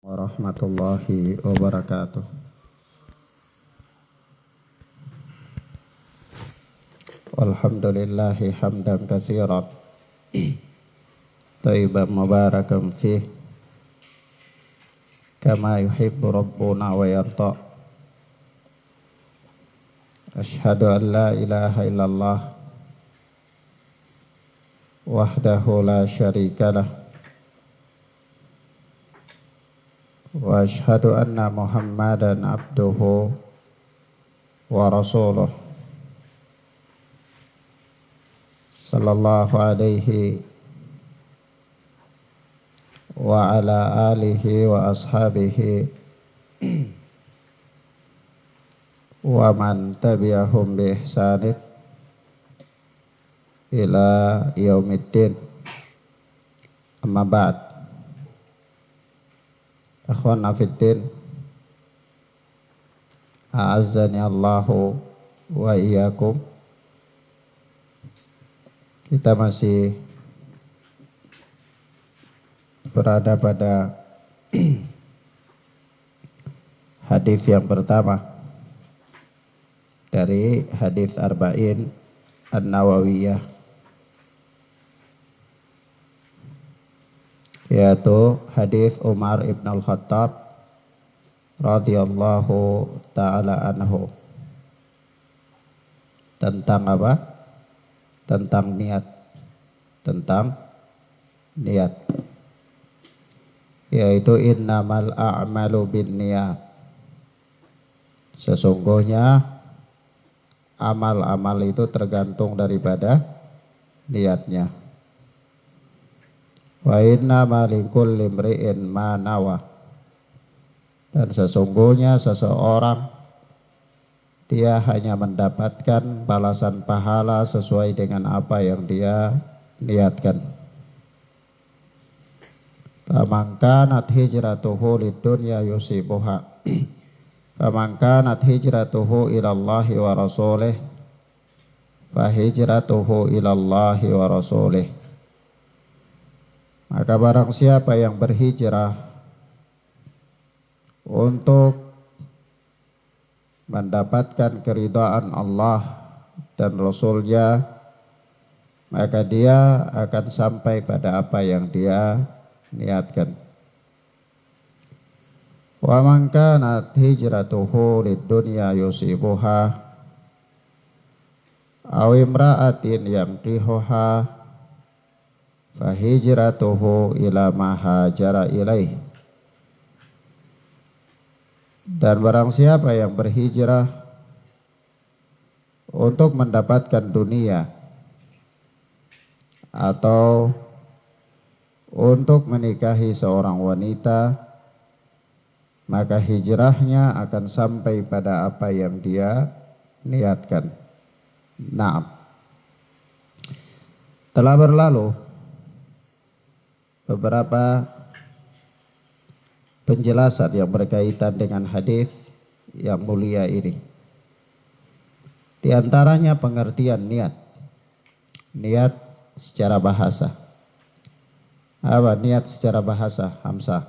Warahmatullahi wabarakatuh. Walhamdulillahi hamdan katsiran thayyiban mubarakan fih kama yuhibbu rabbuna wa yarda. Ashhadu an la ilaha illallah wahdahu la syarika lah wa ashhadu anna Muhammadan abduhu wa rasuluh sallallahu alaihi wa ala alihi wa ashabihi wa man tabi'ahum bi ihsanin ila yaumiddin. Amma ba'd. Akhwana fiddin, a'azzani Allahu wa iyyakum. Kita masih berada pada hadis yang pertama dari hadis Arba'in An-Nawawiyah, yaitu hadis Umar ibn al-Khattab radhiyallahu ta'ala anhu, tentang apa? Tentang niat, yaitu innamal a'malu binniyat. Sesungguhnya amal-amal itu tergantung daripada niatnya. Wa innama likulli imri'in ma nawa. Dan sesungguhnya seseorang dia hanya mendapatkan balasan pahala sesuai dengan apa yang dia niatkan. Faman kanat hijratuhu lidunya yusibuha faman kanat hijratuhu ilallahi wa rasulih fa hijratuhu ilallahi wa rasulih. Maka barang siapa yang berhijrah untuk mendapatkan keridhaan Allah dan Rasulnya, maka dia akan sampai pada apa yang dia niatkan. Wa man kanat hijratuhu lidunya yusibuha aw imra'atin yanqihuha fa hijratuhu ila ma hajara ilaih. Dan barang siapa yang berhijrah untuk mendapatkan dunia atau untuk menikahi seorang wanita, maka hijrahnya akan sampai pada apa yang dia niatkan. Naam. Telah berlalu beberapa penjelasan yang berkaitan dengan hadis yang mulia ini. Di antaranya pengertian niat. Niat secara bahasa. Apa niat secara bahasa, Hamzah?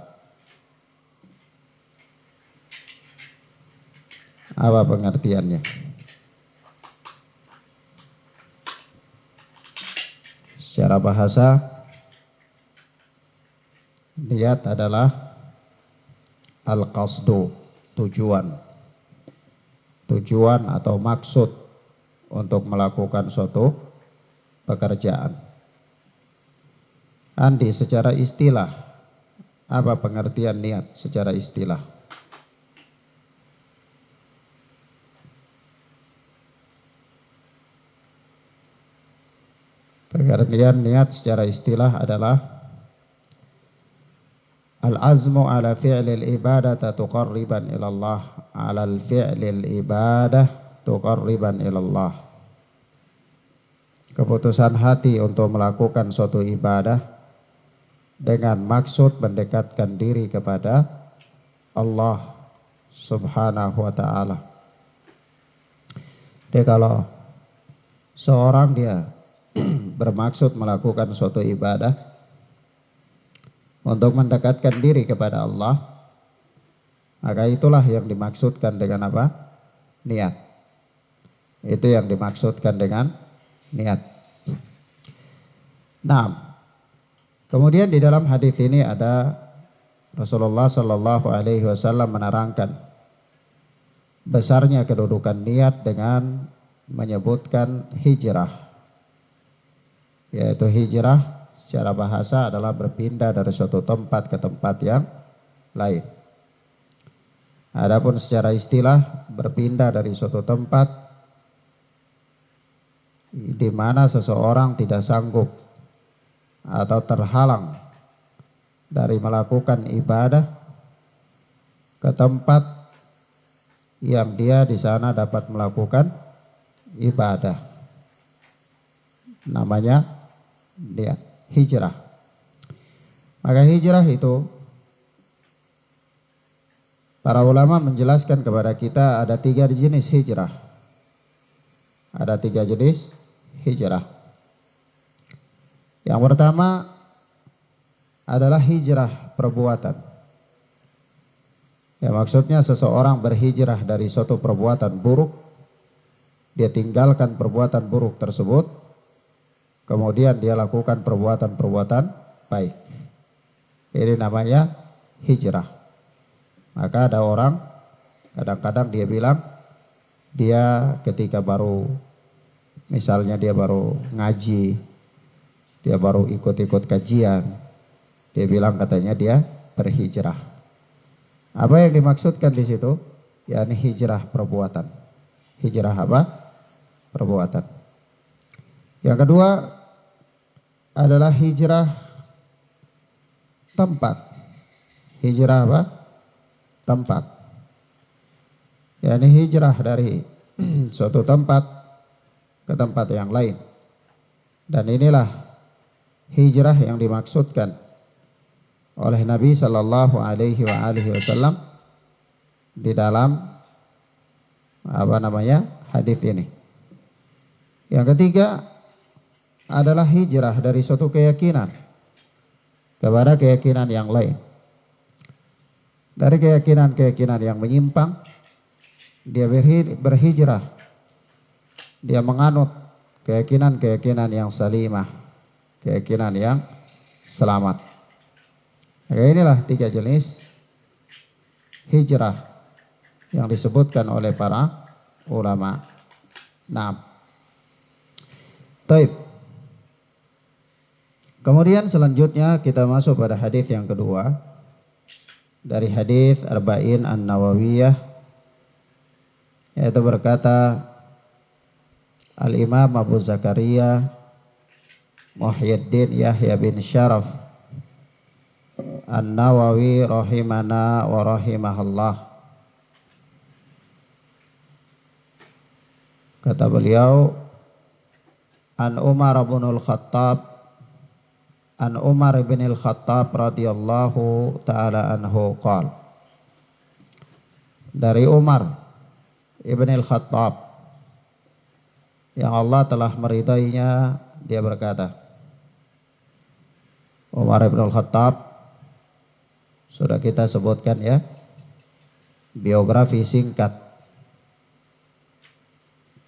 Apa pengertiannya? Secara bahasa, niat adalah al-qasdu, tujuan atau maksud untuk melakukan suatu pekerjaan. Andi, secara istilah, apa pengertian niat secara istilah? Pengertian niat secara istilah adalah al-azmu ala fi'lil ibadah tuqarriban ilallah, ala al-fi'lil ibadah tuqarriban ilallah. Keputusan hati untuk melakukan suatu ibadah dengan maksud mendekatkan diri kepada Allah subhanahu wa ta'ala. Jadi kalau seorang dia bermaksud melakukan suatu ibadah untuk mendekatkan diri kepada Allah, Maka itulah yang dimaksudkan dengan apa? Niat. Itu yang dimaksudkan dengan niat. Nah, kemudian di dalam hadis ini ada Rasulullah Shallallahu Alaihi Wasallam menerangkan besarnya kedudukan niat dengan menyebutkan hijrah, yaitu hijrah secara bahasa adalah berpindah dari suatu tempat ke tempat yang lain. Adapun secara istilah berpindah dari suatu tempat di mana seseorang tidak sanggup atau terhalang dari melakukan ibadah ke tempat yang dia di sana dapat melakukan ibadah. Namanya dia hijrah. Maka hijrah itu para ulama menjelaskan kepada kita ada 3 jenis hijrah. Ada 3 jenis hijrah. Yang pertama adalah hijrah perbuatan. Ya, maksudnya seseorang berhijrah dari suatu perbuatan buruk, dia tinggalkan perbuatan buruk tersebut, kemudian dia lakukan perbuatan-perbuatan baik. Ini namanya hijrah. Maka ada orang kadang-kadang dia bilang dia ketika baru, misalnya dia baru ngaji, dia baru ikut-ikut kajian, dia bilang katanya dia berhijrah. Apa yang dimaksudkan di situ? yakni hijrah perbuatan. Hijrah apa? Perbuatan. Yang kedua adalah hijrah tempat. Hijrah apa? Tempat. Yakni hijrah dari suatu tempat ke tempat yang lain. Dan inilah hijrah yang dimaksudkan oleh Nabi Sallallahu Alaihi Wasallam di dalam hadis ini. Yang ketiga adalah hijrah dari suatu keyakinan kepada keyakinan yang lain. Dari keyakinan-keyakinan yang menyimpang, dia berhijrah, dia menganut keyakinan-keyakinan yang salimah, keyakinan yang selamat. Maka inilah 3 jenis hijrah yang disebutkan oleh para ulama. Nah, baik. Kemudian selanjutnya kita masuk pada hadis yang kedua dari hadis Arba'in An-Nawawiyah, yaitu berkata Al-Imam Abu Zakaria Muhyiddin Yahya bin Syaraf An-Nawawi rahimana wa rahimahullah. Kata beliau, An Umar bin Al-Khattab radhiyallahu taala anhu qala, dari Umar ibn Al-Khattab yang Allah telah meridainya, dia berkata, Umar ibn Al-Khattab sudah kita sebutkan ya, biografi singkat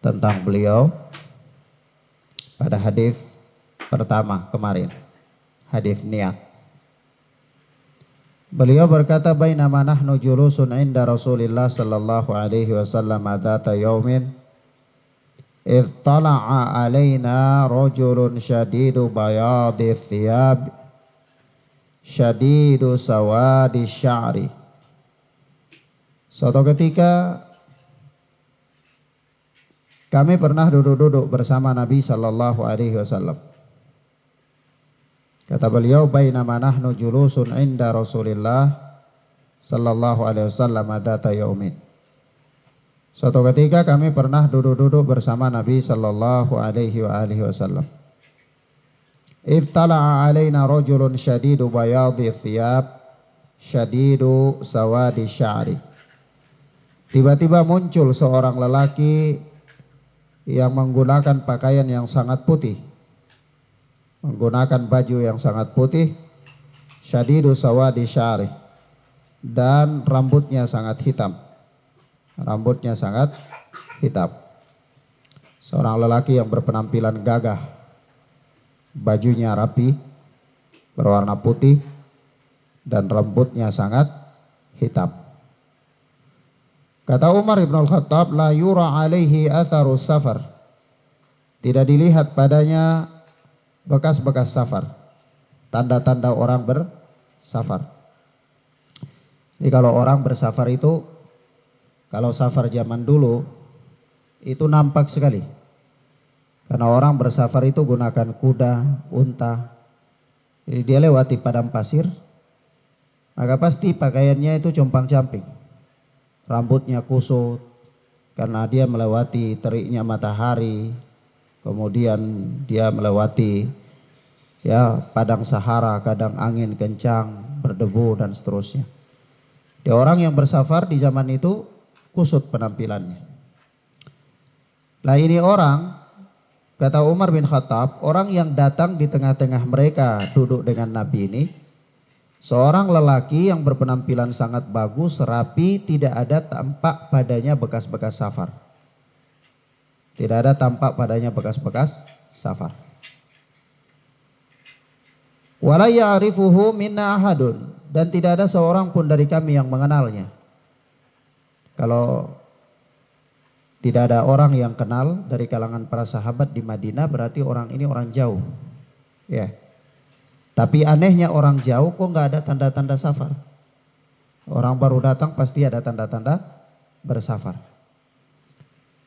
tentang beliau pada hadis pertama kemarin, hadis niat. Beliau berkata, bainama nahnu julusun inda Rasulillah sallallahu alaihi wasallam dzata yaumin idh tala'a alaina rajulun syadidu bayadi thiyab syadidu sawadi sya'ri. Suatu ketika kami pernah duduk-duduk bersama Nabi sallallahu alaihi wasallam. Kata beliau, bainama nahnu julusun inda Rasulillah sallallahu alaihi wasallam dzata yaumin. Suatu ketika kami pernah duduk-duduk bersama Nabi sallallahu alaihi wasallam. Ibtala'a alaina rajulun syadidu bayadi thiyab syadidu sawadi sya'ri. Tiba-tiba muncul seorang lelaki yang menggunakan pakaian yang sangat putih, menggunakan baju yang sangat putih, syadidu sawadi sya'ri, dan rambutnya sangat hitam. Rambutnya sangat hitam. Seorang lelaki yang berpenampilan gagah, bajunya rapi, berwarna putih, dan rambutnya sangat hitam. Kata Umar bin Al-Khattab, la yura alaihi atharus safar. Tidak dilihat padanya bekas-bekas safar, tanda-tanda orang bersafar. Jadi kalau orang bersafar itu, kalau safar zaman dulu itu nampak sekali. Karena orang bersafar itu gunakan kuda, unta. Jadi dia lewati padang pasir, maka pasti pakaiannya itu compang-camping. Rambutnya kusut karena dia melewati teriknya matahari. Kemudian dia melewati padang Sahara, kadang angin kencang, berdebu dan seterusnya. Dia orang yang bersafar di zaman itu kusut penampilannya. Nah ini orang, kata Umar bin Khattab, orang yang datang di tengah-tengah mereka duduk dengan Nabi ini, seorang lelaki yang berpenampilan sangat bagus, rapi, tidak ada tampak padanya bekas-bekas safar. Tidak ada tampak padanya bekas-bekas safar. Wala ya'rifuhu minna ahadun, dan tidak ada seorang pun dari kami yang mengenalnya. Kalau tidak ada orang yang kenal dari kalangan para sahabat di Madinah, berarti orang ini orang jauh. Ya. Tapi anehnya orang jauh kok nggak ada tanda-tanda safar. Orang baru datang pasti ada tanda-tanda bersafar.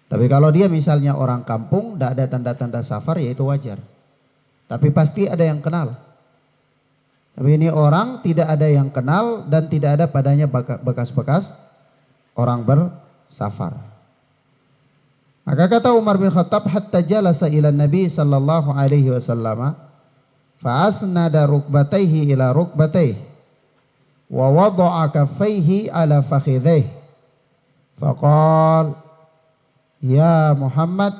Tapi kalau dia misalnya orang kampung, tidak ada tanda-tanda safar, ya itu wajar. Tapi pasti ada yang kenal. Tapi ini orang tidak ada yang kenal dan tidak ada padanya bekas-bekas orang bersafar. Maka kata Umar bin Khattab, hatta jalasa ila Nabi sallallahu alaihi wasallam, fa asnada rukbatayhi ila rukbatayhi wa wada'a kaffayhi ala fakhidhayhi. Faqala, ya Muhammad,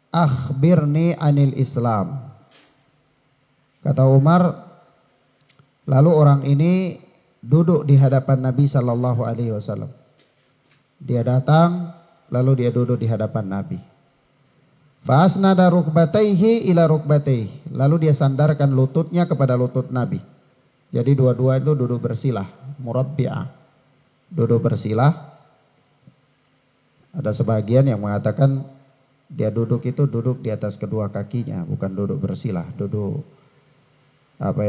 akhbirni anil Islam. Kata Umar, lalu orang ini duduk di hadapan Nabi sallallahu alaihi wasallam. Dia datang, lalu dia duduk di hadapan Nabi. Fa asnada rukbatayhi ila rukbatayhi. Lalu dia sandarkan lututnya kepada lutut Nabi. Jadi dua-dua itu duduk bersilah, murabbi'ah. Duduk bersilah. Ada sebagian yang mengatakan dia duduk itu duduk di atas kedua kakinya, bukan duduk bersilah, duduk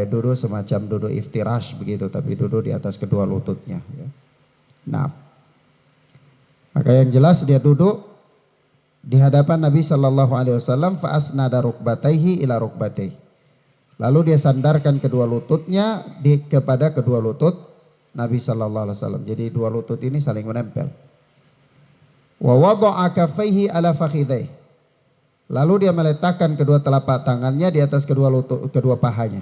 duduk semacam duduk iftirash begitu, tapi duduk di atas kedua lututnya. Nah, maka yang jelas dia duduk di hadapan Nabi Shallallahu Alaihi Wasallam, fa asnada rukbatayhi ila rukbatayhi. Lalu dia sandarkan kedua lututnya kepada kedua lutut Nabi Shallallahu Alaihi Wasallam. Jadi dua lutut ini saling menempel. Wa wada'a kaffayhi ala fakhidhayhi. Lalu dia meletakkan kedua telapak tangannya di atas kedua lutut, kedua pahanya.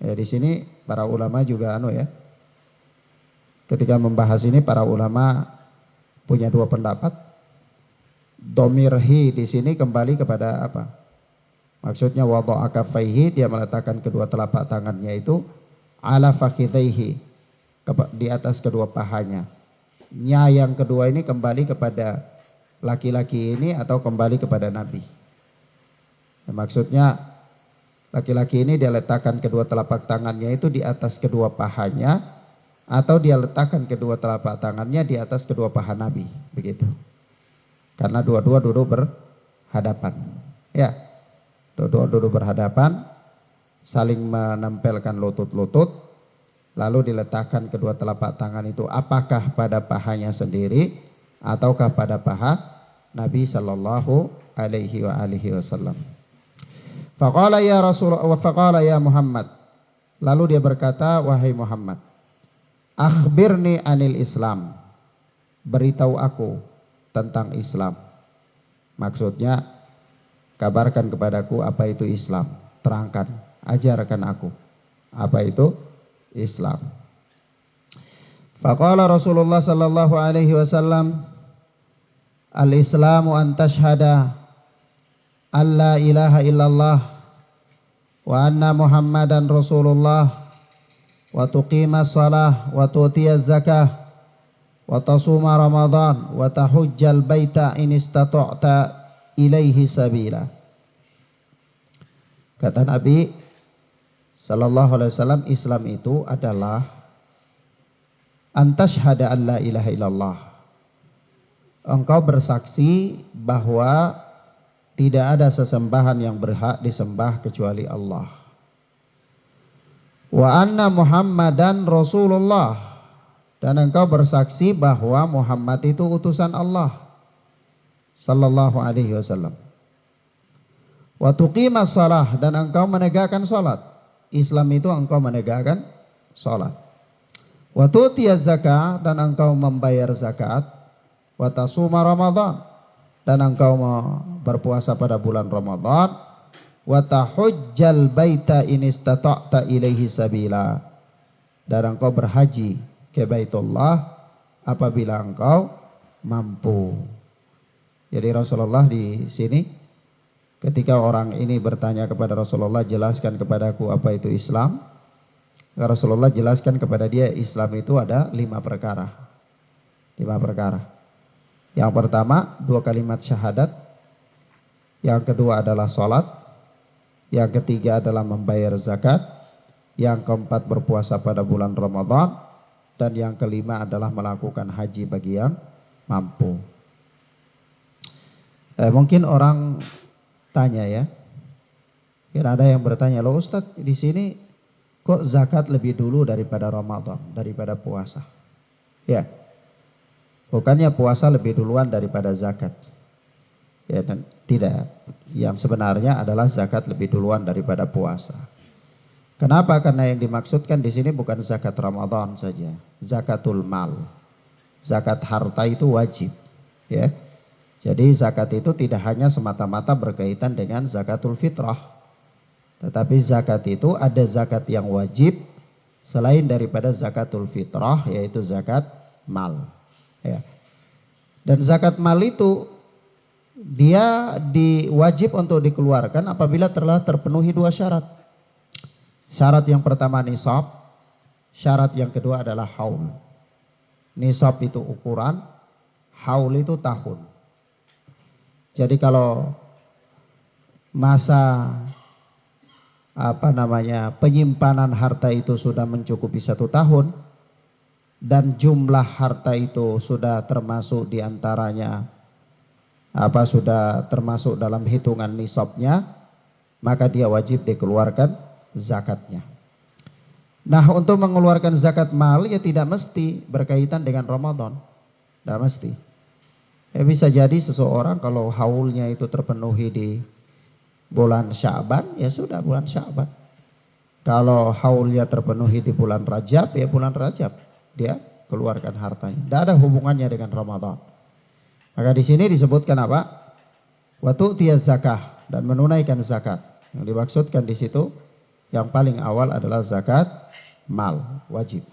Ya, di sini para ulama juga ketika membahas ini para ulama punya dua pendapat. Domirhi di sini kembali kepada apa? Maksudnya wada'a kaffayhi, dia meletakkan kedua telapak tangannya itu ala fakhidhayhi, di atas kedua pahanya. Nya yang kedua ini kembali kepada laki-laki ini atau kembali kepada Nabi. Maksudnya laki-laki ini dia letakkan kedua telapak tangannya itu di atas kedua pahanya, atau dia letakkan kedua telapak tangannya di atas kedua paha Nabi, begitu. Karena dua-dua duduk berhadapan. Ya, dua-dua duduk berhadapan, saling menempelkan lutut-lutut. Lalu diletakkan kedua telapak tangan itu apakah pada pahanya sendiri ataukah pada paha Nabi Sallallahu Alaihi Wasallam. Faqala ya Rasulullah wa faqala ya Muhammad. Lalu dia berkata, wahai Muhammad, akhbirni anil Islam. Beritahu aku tentang Islam. Maksudnya kabarkan kepadaku apa itu Islam. Terangkan, ajarkan aku apa itu Islam. Faqala Rasulullah sallallahu alaihi wasallam, al-Islamu an tashhada alla ilaha illallah wa anna Muhammadan Rasulullah wa tuqimas shalah wa tu'tiyaz zakah wa tasuma ramadan wa tahujjal baita in istata'ta ilaihi sabila. Kata Nabi sallallahu alaihi wasallam, Islam itu adalah antashhada an la ilaha illallah. Engkau bersaksi bahwa tidak ada sesembahan yang berhak disembah kecuali Allah. Wa anna Muhammadan Rasulullah, dan engkau bersaksi bahwa Muhammad itu utusan Allah sallallahu alaihi wasallam. Wa tuqimas shalah, dan engkau menegakkan salat. Islam itu engkau menegakkan salat. Wa tu'tiyaz zakah, dan engkau membayar zakat. Wa tasuma Ramadan, dan engkau berpuasa pada bulan Ramadan. Wa tahujjal baita in istata'ta ilaihi sabila, dan engkau berhaji ke Baitullah apabila engkau mampu. Jadi Rasulullah di sini ketika orang ini bertanya kepada Rasulullah, jelaskan kepadaku apa itu Islam. Rasulullah jelaskan kepada dia, Islam itu ada 5 perkara. 5 perkara. Yang pertama 2 kalimat syahadat. Yang kedua adalah sholat. Yang ketiga adalah membayar zakat. Yang keempat berpuasa pada bulan Ramadan. Dan yang kelima adalah melakukan haji bagi yang mampu. Mungkin orang tanya ya. Kira ada yang bertanya, loh Ustadz, di sini kok zakat lebih dulu daripada Ramadan, daripada puasa? Ya. Bukannya puasa lebih duluan daripada zakat. Ya, dan tidak. Yang sebenarnya adalah zakat lebih duluan daripada puasa. Kenapa? Karena yang dimaksudkan di sini bukan zakat Ramadan saja, zakatul mal. Zakat harta itu wajib, ya. Jadi zakat itu tidak hanya semata-mata berkaitan dengan zakatul fitrah. Tetapi zakat itu ada zakat yang wajib selain daripada zakatul fitrah, yaitu zakat mal. Ya. Dan zakat mal itu dia diwajib untuk dikeluarkan apabila telah terpenuhi 2 syarat. Syarat yang pertama nisab, syarat yang kedua adalah haul. Nisab itu ukuran, haul itu tahun. Jadi kalau masa penyimpanan harta itu sudah mencukupi 1 tahun dan jumlah harta itu sudah termasuk diantaranya sudah termasuk dalam hitungan nisabnya, maka dia wajib dikeluarkan zakatnya. Nah, untuk mengeluarkan zakat mal ya tidak mesti berkaitan dengan Ramadan, tidak mesti. Ya, bisa jadi seseorang kalau haulnya itu terpenuhi di bulan Sya'ban, ya sudah bulan Sya'ban. Kalau haulnya terpenuhi di bulan Rajab, ya bulan Rajab dia keluarkan hartanya. Tidak ada hubungannya dengan Ramadan. Maka di sini disebutkan apa? Wa tu'tiyaz zakah, dan menunaikan zakat. Yang dimaksudkan di situ yang paling awal adalah zakat mal, wajib.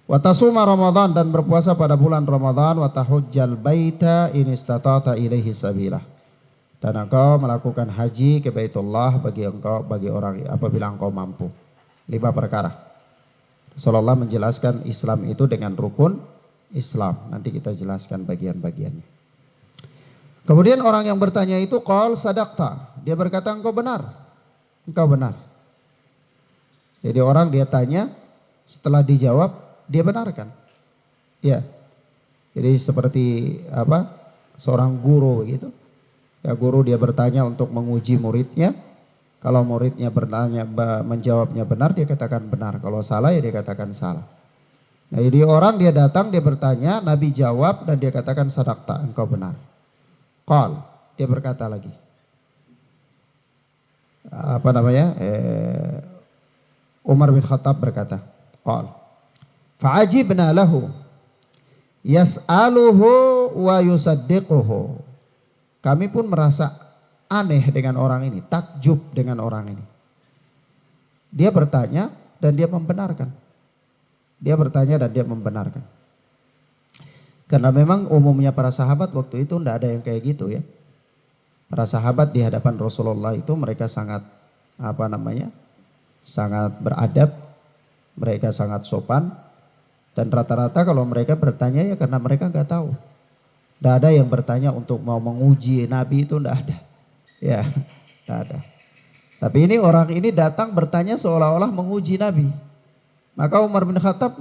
Wa tasuma Ramadan, dan berpuasa pada bulan Ramadan. Wa tahujjal baita in istata'ta ilaihi sabila, dan engkau melakukan haji ke Baitullah bagi orang apabila engkau mampu. 5 perkara. Rasulullah menjelaskan Islam itu dengan rukun Islam. Nanti kita jelaskan bagian-bagiannya. Kemudian orang yang bertanya itu qol sadaqta, dia berkata engkau benar. Engkau benar. Jadi orang dia tanya, setelah dijawab dia benarkan. Ya. Jadi seperti seorang guru begitu. Ya, guru dia bertanya untuk menguji muridnya. Kalau muridnya menjawabnya benar, dia katakan benar. Kalau salah, ya dia katakan salah. Nah, jadi orang dia datang, dia bertanya, Nabi jawab dan dia katakan sadaqta, engkau benar. Qal, dia berkata lagi. Umar bin Khattab berkata, qal, fa'ajibna lahu yas'aluhu wa yusaddiquhu. Kami pun merasa aneh dengan orang ini, takjub dengan orang ini. Dia bertanya dan dia membenarkan. Dia bertanya dan dia membenarkan. Karena memang umumnya para sahabat waktu itu tidak ada yang kayak gitu ya. Para sahabat di hadapan Rasulullah itu mereka sangat sangat beradab, Mereka sangat sopan dan rata-rata kalau mereka bertanya ya karena mereka nggak tahu. Tidak ada yang bertanya untuk mau menguji Nabi, itu tidak ada. Ya, tidak ada. Tapi ini orang ini datang bertanya seolah-olah menguji Nabi. Maka Umar bin Khattab,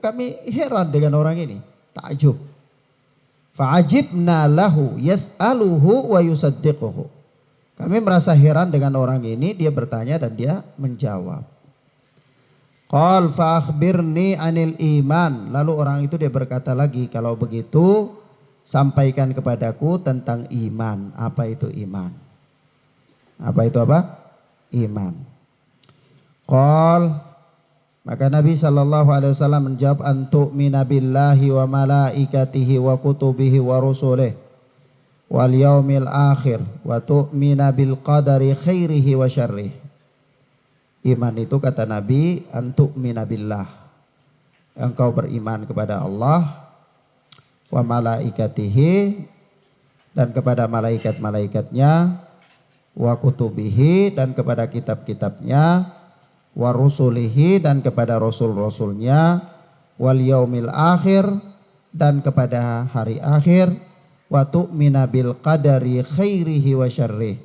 kami heran dengan orang ini, takjub. Fa'ajibna lahu yas'aluhu wa yusaddiquhu. Kami merasa heran dengan orang ini, dia bertanya dan dia menjawab. Qal fa'akhbirni anil iman. Lalu orang itu dia berkata lagi, kalau begitu sampaikan kepadaku tentang iman. Apa itu iman? Apa itu apa? Iman. Qal, maka Nabi SAW menjawab, antu'mina billahi wa malaikatihi wa kutubihi wa rusulih wal yaumil akhir wa tu'mina bil qadari khairihi wa syarrih. Iman itu kata Nabi, antu'mina billah, engkau beriman kepada Allah, wa malaikatihi, dan kepada malaikat-malaikatnya, wa kutubihi, dan kepada kitab-kitabnya, wa rusulihi, dan kepada rasul-rasulnya, wal yaumil akhir, dan kepada hari akhir, wa tu'mina bil qadari khairihi wa syarrih,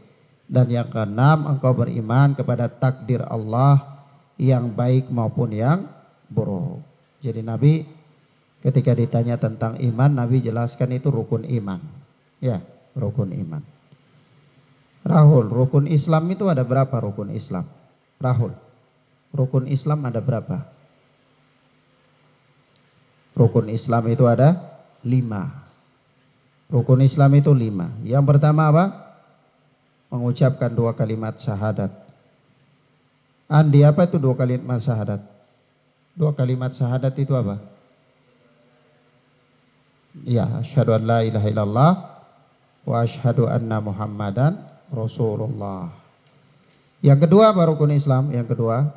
dan yang keenam engkau beriman kepada takdir Allah yang baik maupun yang buruk. Jadi Nabi ketika ditanya tentang iman, Nabi jelaskan itu rukun iman. Ya, rukun iman. Rahul, rukun Islam itu ada berapa rukun Islam? Rahul, rukun Islam ada berapa? Rukun Islam itu ada 5. Rukun Islam itu 5. Yang pertama apa? Mengucapkan 2 kalimat syahadat. Andi, apa itu 2 kalimat syahadat? 2 kalimat syahadat itu apa? Ya, asyhadu an la ilaha illallah wa asyhadu anna muhammadan rasulullah. Yang kedua apa rukun Islam? Yang kedua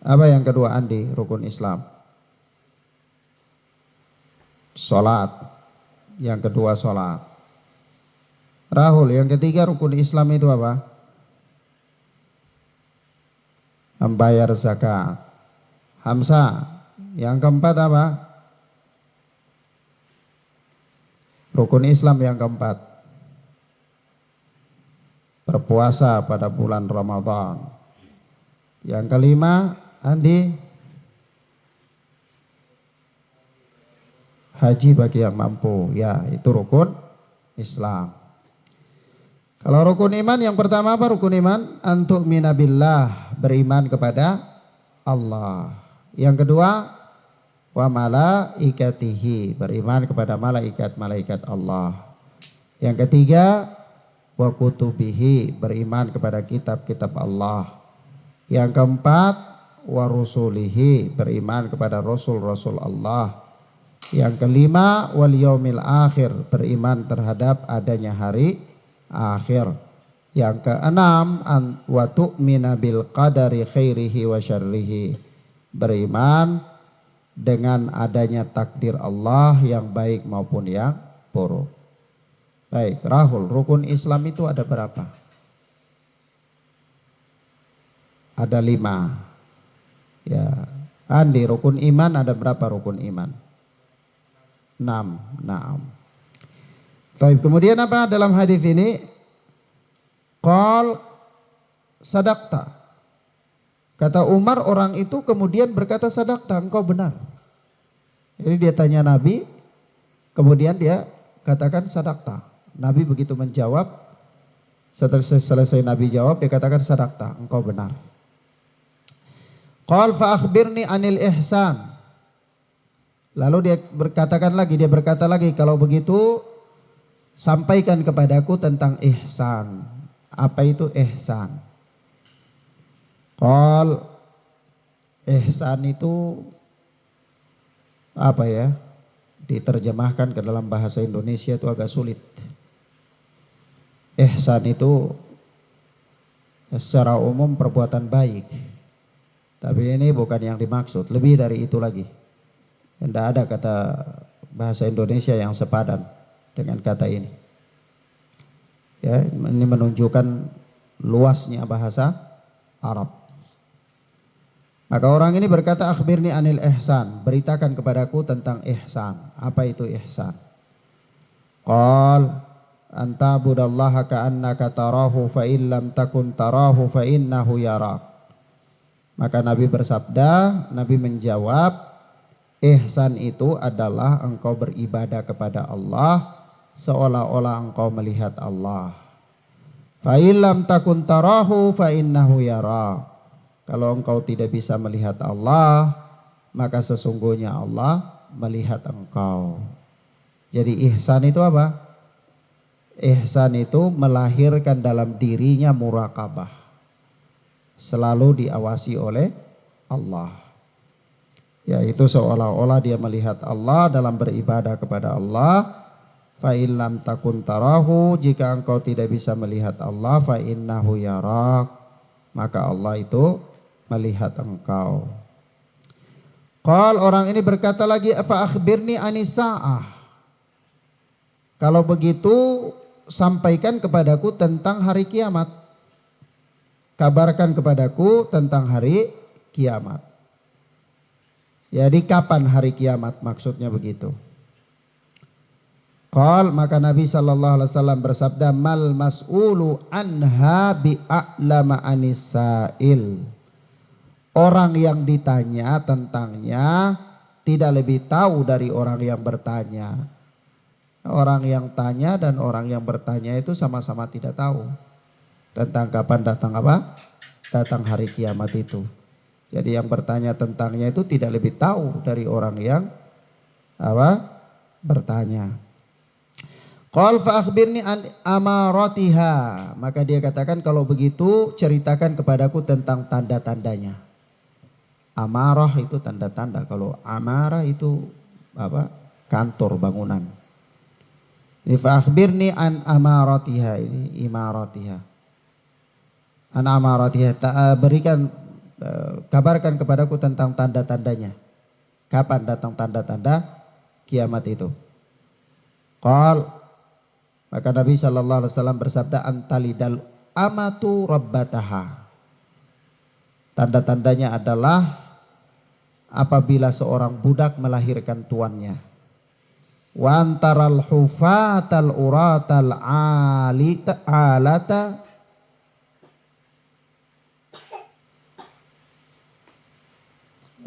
apa yang kedua Andi, rukun Islam? Salat. Yang kedua salat. Rahul, yang ketiga rukun Islam itu apa? Membayar zakat. Hamzah, yang keempat apa? Rukun Islam yang keempat, berpuasa pada bulan Ramadan. Yang kelima, Andi, haji bagi yang mampu. Ya, itu rukun Islam. Kalau rukun iman yang pertama apa rukun iman? Antu'mina billah, beriman kepada Allah. Yang kedua, wa malaikatihi, beriman kepada malaikat-malaikat Allah. Yang ketiga, wa kutubihi, beriman kepada kitab-kitab Allah. Yang keempat, wa rusulihi, beriman kepada rasul-rasul Allah. Yang kelima, wal yaumil akhir, beriman terhadap adanya hari akhir. Yang keenam, wa tu'mina bil qadari khairihi wa syarrihi, beriman dengan adanya takdir Allah yang baik maupun yang buruk. Baik, Rahul, rukun Islam itu ada berapa? Ada 5. Ya, Andi, rukun iman ada berapa rukun iman? 6. Naam. Baik, kemudian apa dalam hadis ini? Qal sadaqta. Kata Umar, orang itu kemudian berkata sadaqta, engkau benar. Jadi dia tanya Nabi, kemudian dia katakan sadaqta. Nabi begitu menjawab, setelah selesai Nabi jawab, dia katakan sadaqta, engkau benar. Qal fa akhbirni anil ihsan. Lalu dia berkata lagi, kalau begitu sampaikan kepadaku tentang ihsan. Apa itu ihsan? Qal, ihsan itu apa ya? Diterjemahkan ke dalam bahasa Indonesia itu agak sulit. Ihsan itu secara umum perbuatan baik. Tapi ini bukan yang dimaksud, lebih dari itu lagi. Tidak ada kata bahasa Indonesia yang sepadan dengan kata ini. Ya, ini menunjukkan luasnya bahasa Arab. Maka orang ini berkata, akhbirni anil ihsan, beritakan kepadaku tentang ihsan. Apa itu ihsan? Qal anta budallaha ka'annaka tarahu fa in lam takun tarahu fa innahu yarak. Maka Nabi bersabda, Nabi menjawab, ihsan itu adalah engkau beribadah kepada Allah seolah-olah engkau melihat Allah. Fa in lam takun tarahu fa innahu yarak. Kalau engkau tidak bisa melihat Allah, maka sesungguhnya Allah melihat engkau. Jadi ihsan itu apa? Ihsan itu melahirkan dalam dirinya muraqabah, selalu diawasi oleh Allah. Yaitu seolah-olah dia melihat Allah dalam beribadah kepada Allah. Fa in lam takun tarahu, jika engkau tidak bisa melihat Allah, fa innahu yarak, maka Allah itu melihat engkau. Qal, orang ini berkata lagi, fa akhbirni anisa'ah. Kalau begitu sampaikan kepadaku tentang hari kiamat. Kabarkan kepadaku tentang hari kiamat. Jadi kapan hari kiamat, maksudnya begitu. Qal, maka Nabi SAW bersabda, mal mas'ulu anha bi'a'lama anisa'il. Orang yang ditanya tentangnya tidak lebih tahu dari orang yang bertanya. Orang yang tanya dan orang yang bertanya itu sama-sama tidak tahu tentang kapan datang apa? Datang hari kiamat itu. Jadi yang bertanya tentangnya itu tidak lebih tahu dari orang yang apa? Bertanya. Qal fa akhbirni an amaratiha. Maka dia katakan, kalau begitu ceritakan kepadaku tentang tanda-tandanya. Amarah itu tanda-tanda. Kalau amarah itu apa? Kantor, bangunan. Fa akhbirni an amaratiha, ini imaratiha. An amaratiha, berikan, kabarkan kepadaku tentang tanda-tandanya. Kapan datang tanda-tanda kiamat itu? Qal, maka Nabi SAW bersabda, antalidal amatu rabbataha. Tanda-tandanya adalah apabila seorang budak melahirkan tuannya. Wa antaral hufatal uratal alata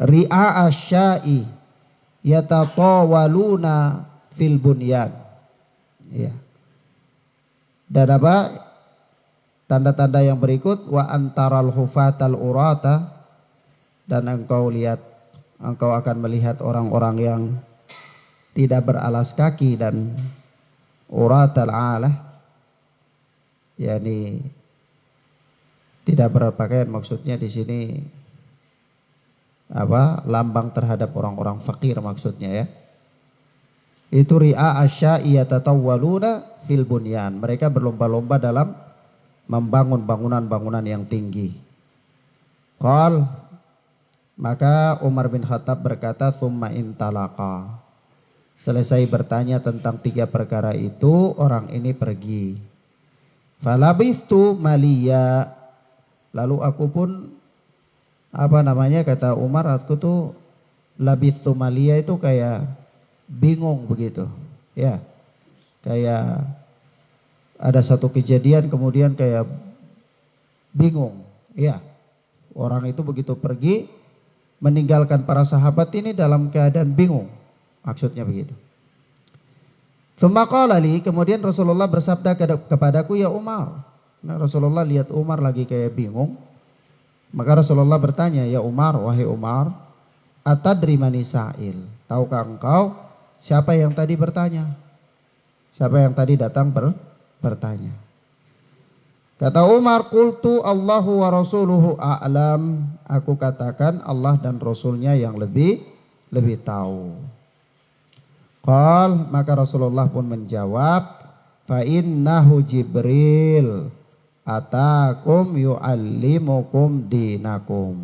ri'a asyai yatatawaluna fil bunyan. Ya. Dan apa? Tanda-tanda yang berikut, wa antaral hufatal urata, dan engkau akan melihat orang-orang yang tidak beralas kaki dan uratal alah, yakni tidak berpakaian, maksudnya di sini apa? Lambang terhadap orang-orang fakir maksudnya ya. Itu ri'a asya'i yatatawwaluna fil bunyan. Mereka berlomba-lomba dalam membangun bangunan-bangunan yang tinggi. Qal, maka Umar bin Khattab berkata, thumma intalaqa. Selesai bertanya tentang 3 perkara itu, orang ini pergi. Falabithtu maliya. Lalu aku pun kata Umar, aku tuh labithtu maliya itu kayak bingung begitu. Ya. Kayak ada satu kejadian kemudian kayak bingung. Ya. Orang itu begitu pergi meninggalkan para sahabat ini dalam keadaan bingung. Maksudnya begitu. Tsumma qala li, kemudian Rasulullah bersabda kepadaku, ya Umar. Nah, Rasulullah lihat Umar lagi kayak bingung. Maka Rasulullah bertanya, ya Umar, wahai Umar, atadri mani sa'il? Tahukah engkau siapa yang tadi bertanya? Siapa yang tadi datang bertanya? Kata Umar, qultu Allahu wa rasuluhu a'lam. Aku katakan Allah dan Rasulnya yang lebih tahu. Qal, maka Rasulullah pun menjawab, fa innahu Jibril atakum yu'allimukum dinakum.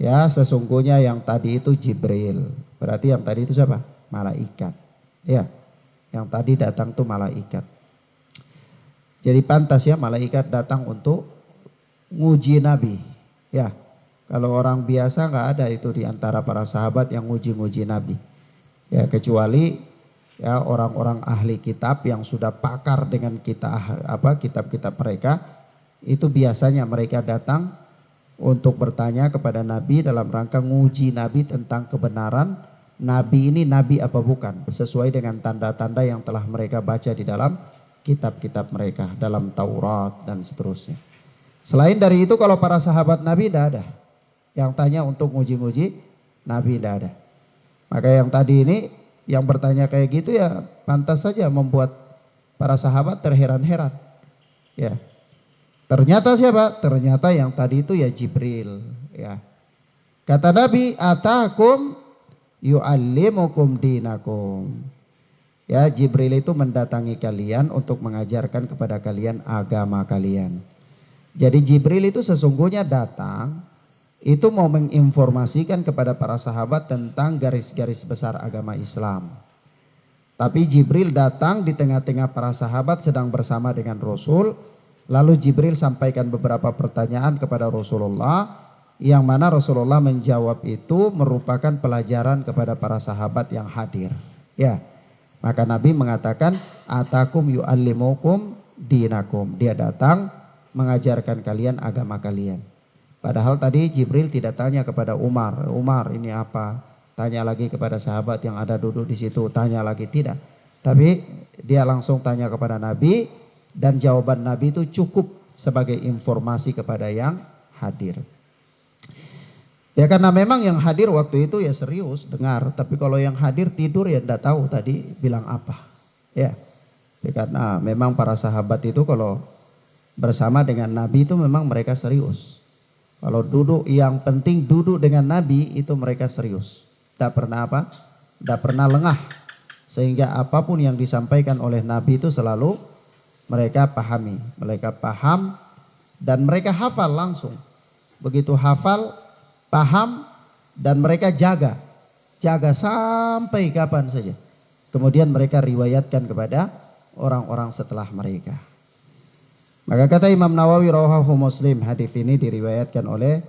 Ya, sesungguhnya yang tadi itu Jibril. Berarti yang tadi itu siapa? Malaikat. Ya, yang tadi datang itu malaikat. Jadi pantas ya malaikat datang untuk nguji Nabi. Ya, kalau orang biasa nggak ada itu di antara para sahabat yang nguji-nguji Nabi. Ya, kecuali ya orang-orang ahli kitab yang sudah pakar dengan kitab-kitab mereka, itu biasanya mereka datang untuk bertanya kepada Nabi dalam rangka nguji Nabi tentang kebenaran Nabi ini nabi apa bukan, sesuai dengan tanda-tanda yang telah mereka baca di dalam kitab-kitab mereka, dalam Taurat dan seterusnya. Selain dari itu, kalau para sahabat Nabi tidak ada yang tanya untuk nguji-nguji Nabi, tidak ada. Maka yang tadi ini yang bertanya kayak gitu ya pantas saja membuat para sahabat terheran-heran. Ya. Ternyata siapa? Ternyata yang tadi itu ya Jibril, ya. Kata Nabi, atakum yu'allimukum dinakum. Ya, Jibril itu mendatangi kalian untuk mengajarkan kepada kalian agama kalian. Jadi Jibril itu sesungguhnya datang itu mau menginformasikan kepada para sahabat tentang garis-garis besar agama Islam. Tapi Jibril datang di tengah-tengah para sahabat sedang bersama dengan Rasul. Lalu Jibril sampaikan beberapa pertanyaan kepada Rasulullah, yang mana Rasulullah menjawab itu merupakan pelajaran kepada para sahabat yang hadir. Ya, maka Nabi mengatakan, atakum yu'allimukum dinakum. Dia datang mengajarkan kalian agama kalian. Padahal tadi Jibril tidak tanya kepada Umar, Umar ini apa? Tanya lagi kepada sahabat yang ada duduk di situ, tanya lagi, tidak. Tapi dia langsung tanya kepada Nabi. Dan jawaban Nabi itu cukup sebagai informasi kepada yang hadir. Ya, karena memang yang hadir waktu itu ya serius dengar, tapi kalau yang hadir tidur ya tidak tahu tadi bilang apa. Ya, karena memang para sahabat itu kalau bersama dengan Nabi itu memang mereka serius. Kalau duduk, yang penting duduk dengan Nabi itu mereka serius. Tidak pernah tidak pernah lengah. Sehingga apapun yang disampaikan oleh Nabi itu selalu mereka pahami, mereka paham dan mereka hafal langsung. Begitu hafal, paham dan mereka jaga sampai kapan saja. Kemudian mereka riwayatkan kepada orang-orang setelah mereka. Maka kata Imam Nawawi rawahu Muslim, hadis ini diriwayatkan oleh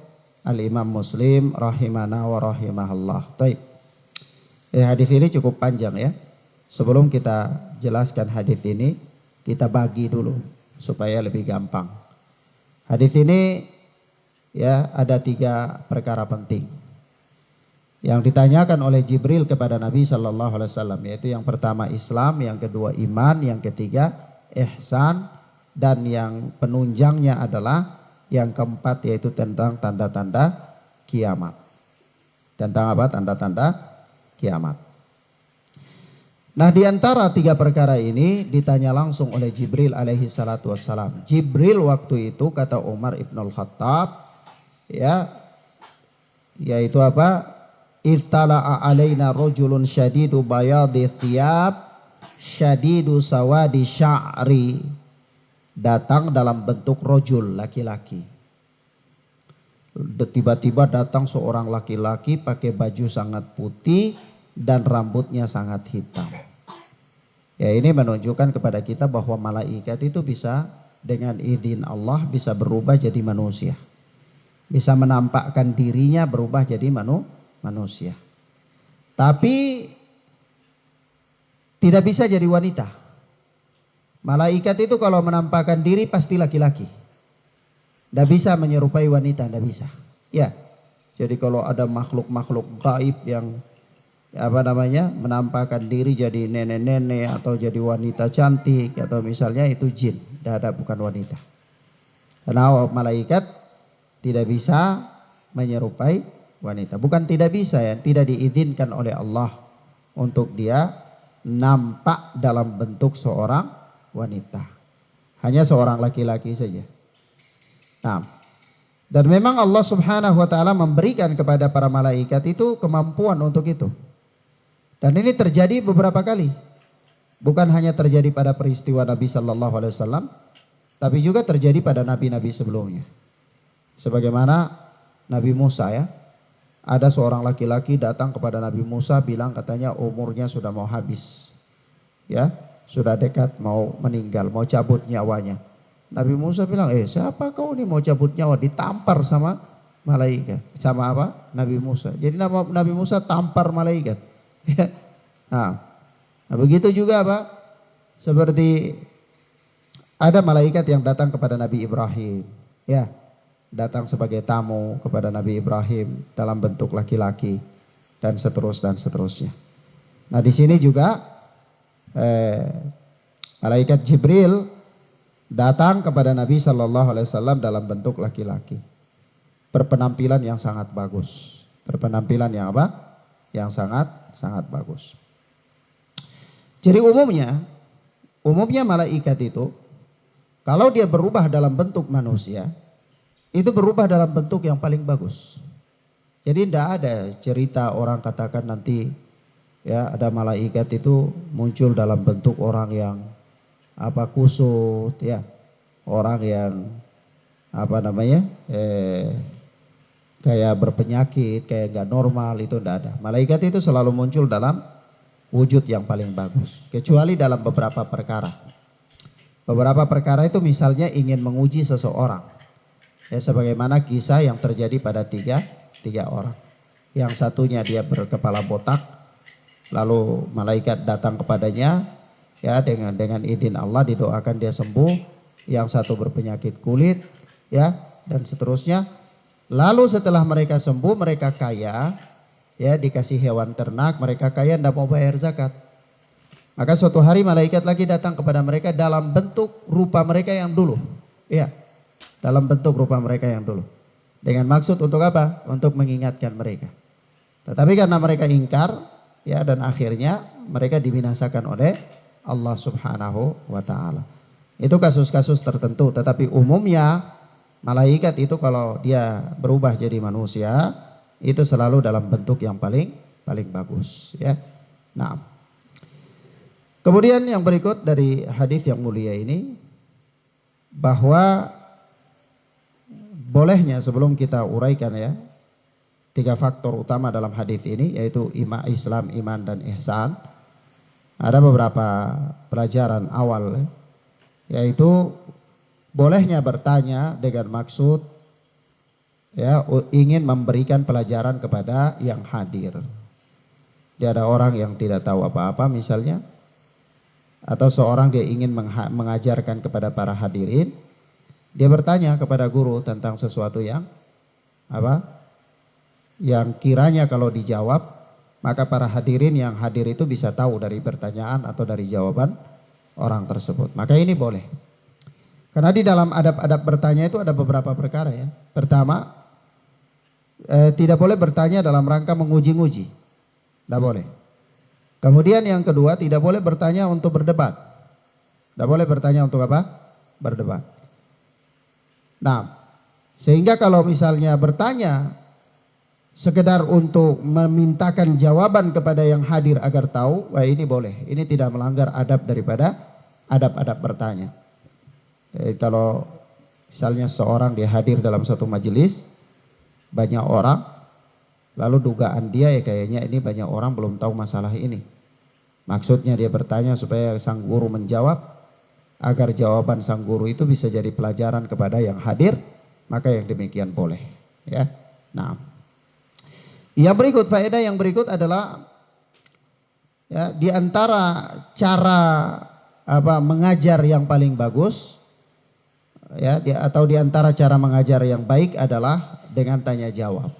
Al-Imam Muslim rahimana wa rahimahullah. Baik. Hadis ini cukup panjang ya. Sebelum kita jelaskan hadis ini, kita bagi dulu supaya lebih gampang. Hadis ini ya ada 3 perkara penting yang ditanyakan oleh Jibril kepada Nabi Shallallahu Alaihi Wasallam, yaitu yang pertama Islam, yang kedua iman, yang ketiga ihsan, dan yang penunjangnya adalah yang keempat yaitu tentang tanda-tanda kiamat. Tentang apa? Tanda-tanda kiamat. Nah, di antara 3 perkara ini ditanya langsung oleh Jibril alaihi salatu wassalam. Jibril waktu itu, kata Umar ibn al-Khattab, ya, yaitu apa? Ittala'a alaina rajulun syadidu bayadi thiyab syadidu sawadi sya'ri. Datang dalam bentuk rojul, laki-laki. Tiba-tiba datang seorang laki-laki pakai baju sangat putih dan rambutnya sangat hitam. Ya, ini menunjukkan kepada kita bahwa malaikat itu bisa dengan izin Allah bisa berubah jadi manusia. Bisa menampakkan dirinya berubah jadi manusia. Tapi tidak bisa jadi wanita. Malaikat itu kalau menampakkan diri pasti laki-laki. Tidak bisa menyerupai wanita, tidak bisa. Ya. Jadi kalau ada makhluk-makhluk gaib yang menampakkan diri jadi nenek-nenek atau jadi wanita cantik atau misalnya itu jin, tidak, bukan wanita. Karena malaikat tidak bisa menyerupai wanita. Bukan tidak bisa ya, tidak diizinkan oleh Allah untuk dia nampak dalam bentuk seorang wanita. Hanya seorang laki-laki saja. Nah, dan memang Allah Subhanahu wa taala memberikan kepada para malaikat itu kemampuan untuk itu. Dan ini terjadi beberapa kali. Bukan hanya terjadi pada peristiwa Nabi Sallallahu Alaihi Wasallam, tapi juga terjadi pada nabi-nabi sebelumnya. Sebagaimana Nabi Musa ya, ada seorang laki-laki datang kepada Nabi Musa bilang katanya umurnya sudah mau habis, ya sudah dekat mau meninggal, mau cabut nyawanya. Nabi Musa bilang, siapa kau ini mau cabut nyawa? Ditampar sama malaikat. Sama apa? Nabi Musa. Jadi nama Nabi Musa tampar malaikat. Nah, begitu juga apa? Seperti ada malaikat yang datang kepada Nabi Ibrahim. Ya, datang sebagai tamu kepada Nabi Ibrahim dalam bentuk laki-laki dan seterusnya. Nah, di sini juga malaikat Jibril datang kepada Nabi Shallallahu Alaihi Wasallam dalam bentuk laki-laki, berpenampilan yang sangat bagus, berpenampilan yang apa? Yang sangat bagus. Jadi umumnya malaikat itu kalau dia berubah dalam bentuk manusia, itu berubah dalam bentuk yang paling bagus. Jadi tidak ada cerita orang katakan nanti ya ada malaikat itu muncul dalam bentuk orang yang kusut ya, orang yang kayak berpenyakit, kayak nggak normal, itu tidak ada. Malaikat itu selalu muncul dalam wujud yang paling bagus, kecuali dalam beberapa perkara. Beberapa perkara itu misalnya ingin menguji seseorang, ya sebagaimana kisah yang terjadi pada tiga orang. Yang satunya dia berkepala botak, lalu malaikat datang kepadanya, ya dengan izin Allah didoakan dia sembuh. Yang satu berpenyakit kulit, ya dan seterusnya. Lalu setelah mereka sembuh, mereka kaya, ya dikasih hewan ternak, mereka kaya, tidak mau bayar zakat. Maka suatu hari malaikat lagi datang kepada mereka dalam bentuk rupa mereka yang dulu, ya dalam bentuk rupa mereka yang dulu. Dengan maksud untuk apa? Untuk mengingatkan mereka. Tetapi karena mereka ingkar, ya dan akhirnya mereka dibinasakan oleh Allah Subhanahu wa Ta'ala. Itu kasus-kasus tertentu, tetapi umumnya malaikat itu kalau dia berubah jadi manusia itu selalu dalam bentuk yang paling bagus, ya. Nah, kemudian yang berikut dari hadis yang mulia ini, bahwa bolehnya, sebelum kita uraikan ya, 3 faktor utama dalam hadis ini, yaitu Islam, iman dan ihsan. Ada beberapa pelajaran awal, yaitu bolehnya bertanya dengan maksud ya ingin memberikan pelajaran kepada yang hadir. Dia ada orang yang tidak tahu apa-apa misalnya, atau seorang dia ingin mengajarkan kepada para hadirin, dia bertanya kepada guru tentang sesuatu yang yang kiranya kalau dijawab maka para hadirin yang hadir itu bisa tahu dari pertanyaan atau dari jawaban orang tersebut. Maka ini boleh. Karena di dalam adab-adab bertanya itu ada beberapa perkara ya. Pertama, tidak boleh bertanya dalam rangka menguji-nguji. Tidak boleh. Kemudian yang kedua, tidak boleh bertanya untuk berdebat. Tidak boleh bertanya untuk apa? Berdebat. Nah, sehingga kalau misalnya bertanya sekedar untuk memintakan jawaban kepada yang hadir agar tahu, wah ini boleh. Ini tidak melanggar adab daripada adab-adab bertanya. Kalau misalnya seorang dia hadir dalam satu majelis, banyak orang, lalu dugaan dia ya kayaknya ini banyak orang belum tahu masalah ini. Maksudnya dia bertanya supaya sang guru menjawab, agar jawaban sang guru itu bisa jadi pelajaran kepada yang hadir, maka yang demikian boleh. Ya, nah. Yang berikut, faedah yang berikut adalah ya, di antara cara mengajar yang paling bagus ya, atau di antara cara mengajar yang baik adalah dengan tanya jawab.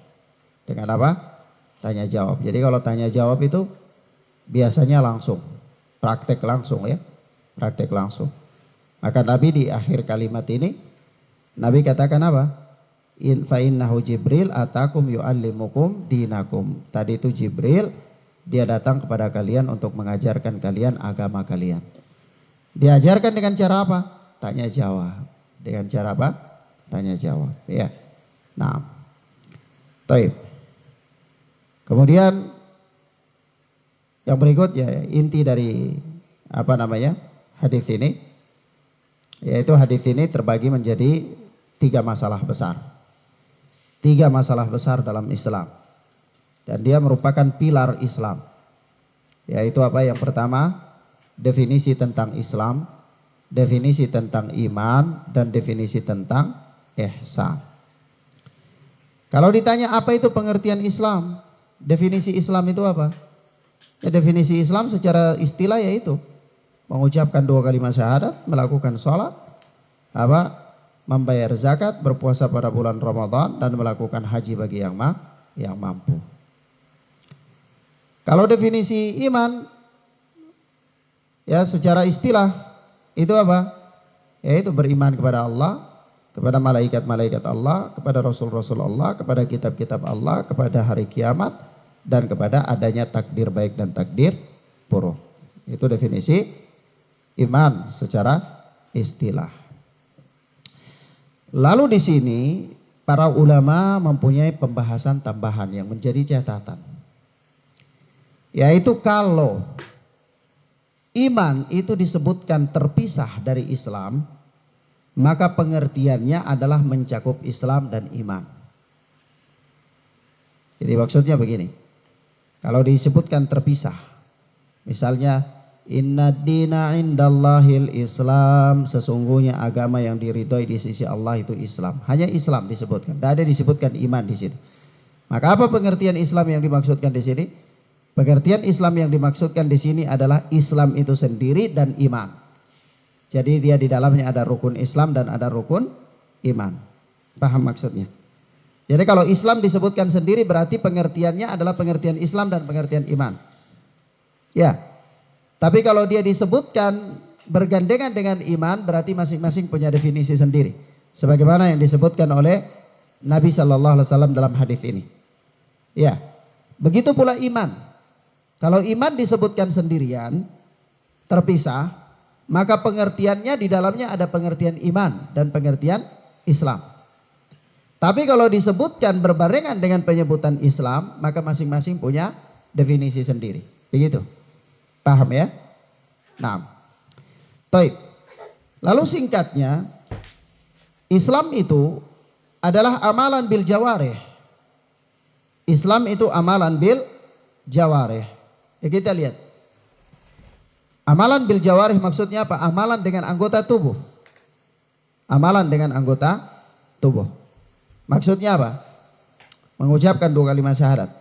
Dengan apa? Tanya jawab. Jadi kalau tanya jawab itu biasanya langsung, praktek langsung ya, praktek langsung. Maka Nabi di akhir kalimat ini Nabi katakan apa? Fa innahu Jibril atakum yu'allimukum dinakum. Tadi itu Jibril, dia datang kepada kalian untuk mengajarkan kalian agama kalian. Diajarkan dengan cara apa? Tanya jawab. Dengan cara apa? Tanya jawab. Ya. Nah. Baik. Kemudian yang berikut ya inti dari hadis ini, yaitu hadis ini terbagi menjadi 3 masalah besar. 3 masalah besar dalam Islam, dan dia merupakan pilar Islam. Yaitu apa? Yang pertama, definisi tentang Islam. definisi tentang iman dan definisi tentang ihsan. Kalau ditanya apa itu pengertian Islam, definisi Islam itu apa? Ya, definisi Islam secara istilah yaitu mengucapkan 2 kalimat syahadat, melakukan sholat, membayar zakat, berpuasa pada bulan Ramadan, dan melakukan haji bagi yang mampu. Kalau definisi iman, ya secara istilah itu apa? Yaitu beriman kepada Allah, kepada malaikat-malaikat Allah, kepada rasul-rasul Allah, kepada kitab-kitab Allah, kepada hari kiamat, dan kepada adanya takdir baik dan takdir buruk. Itu definisi iman secara istilah. Lalu di sini para ulama mempunyai pembahasan tambahan yang menjadi catatan. Yaitu kalau iman itu disebutkan terpisah dari Islam, maka pengertiannya adalah mencakup Islam dan iman. Jadi maksudnya begini. Kalau disebutkan terpisah, misalnya inna dina indallahil Islam, sesungguhnya agama yang diridhoi di sisi Allah itu Islam. Hanya Islam disebutkan, tidak ada disebutkan iman di sini. Maka apa pengertian Islam yang dimaksudkan di sini? Pengertian Islam yang dimaksudkan di sini adalah Islam itu sendiri dan iman. Jadi dia di dalamnya ada rukun Islam dan ada rukun iman. Paham maksudnya? Jadi kalau Islam disebutkan sendiri berarti pengertiannya adalah pengertian Islam dan pengertian iman. Ya. Tapi kalau dia disebutkan bergandengan dengan iman berarti masing-masing punya definisi sendiri. Sebagaimana yang disebutkan oleh Nabi Shallallahu Alaihi Wasallam dalam hadis ini. Ya. Begitu pula iman. Kalau iman disebutkan sendirian, terpisah, maka pengertiannya di dalamnya ada pengertian iman dan pengertian Islam. Tapi kalau disebutkan berbarengan dengan penyebutan Islam, maka masing-masing punya definisi sendiri. Begitu. Paham ya? Nah. Baik. Lalu singkatnya, Islam itu adalah amalan bil jawarih. Islam itu amalan bil jawarih. Ya kita lihat. Amalan bil jawarih maksudnya apa? Amalan dengan anggota tubuh. Amalan dengan anggota tubuh. Maksudnya apa? Mengucapkan 2 kalimat syahadat.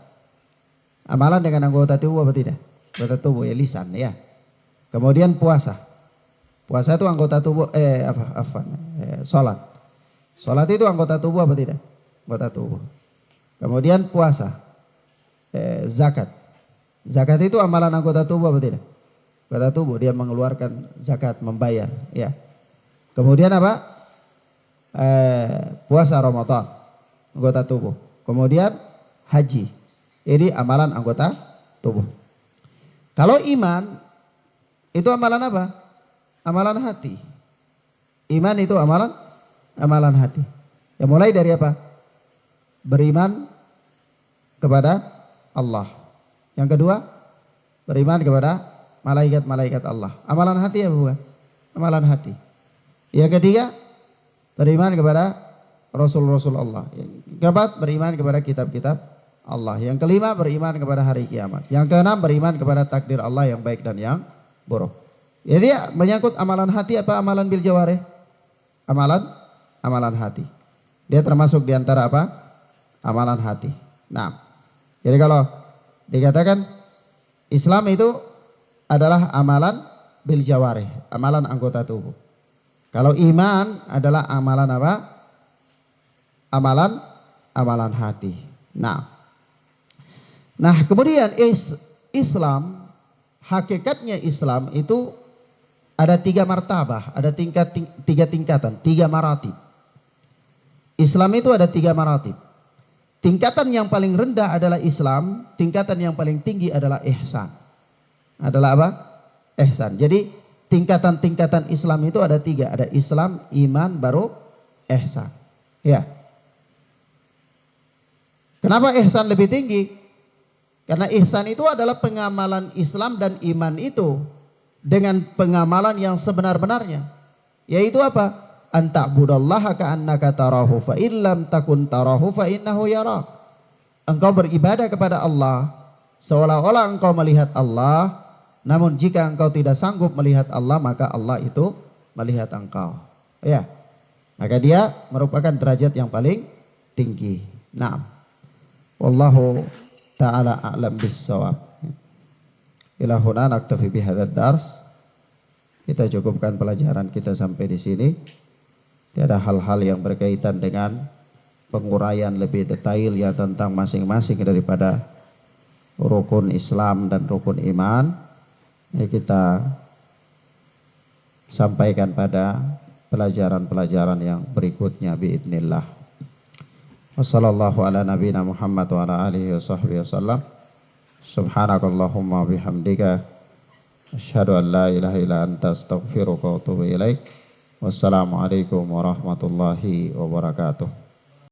Amalan dengan anggota tubuh apa tidak? Anggota tubuh ya lisan ya. Kemudian puasa. Puasa itu anggota tubuh salat. Salat itu anggota tubuh apa tidak? Anggota tubuh. Kemudian puasa. Zakat. Zakat itu amalan anggota tubuh apa tidak? Anggota tubuh, dia mengeluarkan zakat, membayar ya. Kemudian apa? Puasa Ramadan. Anggota tubuh. Kemudian haji. Ini amalan anggota tubuh. Kalau iman itu amalan apa? Amalan hati. Iman itu amalan hati. Ya mulai dari apa? Beriman kepada Allah. Yang kedua, beriman kepada malaikat-malaikat Allah. Amalan hati ya bukan? Amalan hati. Yang ketiga, beriman kepada Rasul-Rasul Allah. Yang keempat, beriman kepada kitab-kitab Allah. Yang kelima, beriman kepada hari kiamat. Yang keenam, beriman kepada takdir Allah yang baik dan yang buruk. Jadi menyangkut amalan hati apa amalan bil jawarih? Amalan hati. Dia termasuk di antara apa? Amalan hati. Nah, jadi kalau dikatakan Islam itu adalah amalan bil jawarih, amalan anggota tubuh. Kalau iman adalah amalan apa? Amalan hati. Nah, kemudian Islam, hakikatnya Islam itu ada 3 martabah, ada 3 tingkatan, 3 maratib. Islam itu ada 3 maratib. Tingkatan yang paling rendah adalah Islam, tingkatan yang paling tinggi adalah ihsan. Adalah apa? Ihsan. Jadi tingkatan-tingkatan Islam itu ada 3, ada Islam, iman, baru ihsan. Ya. Kenapa ihsan lebih tinggi? Karena ihsan itu adalah pengamalan Islam dan iman itu dengan pengamalan yang sebenar-benarnya. Yaitu apa? Anta'budallaha ka'annaka tarahu fa illam takun tarahu fa innahu yara. Engkau beribadah kepada Allah seolah-olah engkau melihat Allah, namun jika engkau tidak sanggup melihat Allah maka Allah itu melihat engkau. Ya, maka dia merupakan derajat yang paling tinggi. Naam. Wallahu ta'ala a'lam bis-shawab. Ila huna naktafi bihadzal dars. Kita cukupkan pelajaran kita sampai di sini. Tiada hal-hal yang berkaitan dengan penguraian lebih detail ya tentang masing-masing daripada rukun Islam dan rukun iman. Kita sampaikan pada pelajaran-pelajaran yang berikutnya biidznillah. Wassallallahu ala nabiyina Muhammad wa ala alihi wa sahbihi wasallam. Subhanakallahumma bihamdika asyhadu an la ilaha illa anta astaghfiruka wa atubu ilaik. Wassalamualaikum warahmatullahi wabarakatuh.